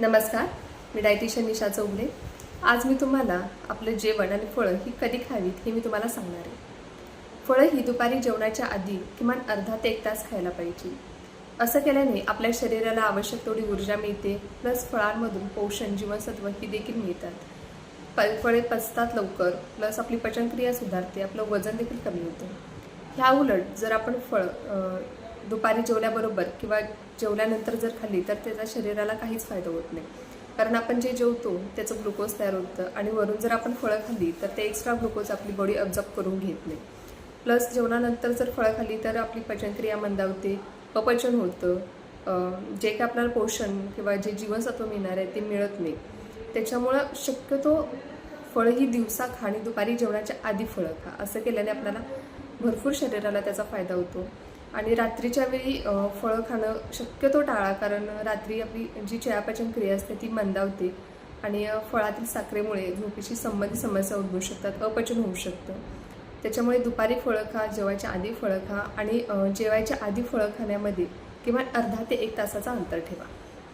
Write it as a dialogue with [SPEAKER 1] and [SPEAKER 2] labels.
[SPEAKER 1] नमस्कार, मी डायटिशियन निशा चौगले। आज मी तुम्हाला आपलं जेवण आणि फळं ही कधी खावीत हे मी तुम्हाला सांगणार आहे। फळं ही दुपारी जेवणाच्या आधी किमान अर्धा ते 1 तास खायला पाहिजे। असं केल्याने आपल्या शरीराला आवश्यक तेवढी ऊर्जा मिळते, प्लस फळांमधून पोषण, जीवनसत्व ही देखील मिळतात। फळे पचतात लवकर, प्लस आपली पचनक्रिया सुधारते, आपलं वजन देखील कमी होतं। ह्या उलट जर आपण दुपारी जेवल्याबरोबर किंवा जेवल्यानंतर जर खाल्ली तर त्याचा शरीराला काहीच फायदा होत नाही, कारण आपण जे जेवतो त्याचं ग्लुकोज तयार होतं आणि वरून जर आपण फळं खाल्ली तर ते एक्स्ट्रा ग्लुकोज आपली बॉडी अब्झॉर्ब करून घेत नाही। प्लस जेवणानंतर जर फळं खाल्ली तर आपली पचनक्रिया मंदावते, अपचन होतं, जे काही आपल्याला पोषण किंवा जे जीवनसत्व मिळणार आहे ते मिळत नाही। त्याच्यामुळं शक्यतो फळं ही दिवसा खा आणि दुपारी जेवणाच्या आधी फळं खा। असं केल्याने आपल्याला भरपूर शरीराला त्याचा फायदा होतो। आणि रात्रीच्या वेळी फळं खाणं शक्यतो टाळा, कारण रात्री आपली जी चयापचन क्रिया असते ती मंदावते आणि फळातील साखरेमुळे झोपेशी संबंधित समस्या उद्भवू शकतात, अपचन होऊ शकतं। त्याच्यामुळे दुपारी फळं खा, जेवायच्या आधी फळं खा आणि जेवायच्या आधी फळं खाण्यामध्ये किमान अर्धा ते 1 तासाचा अंतर ठेवा।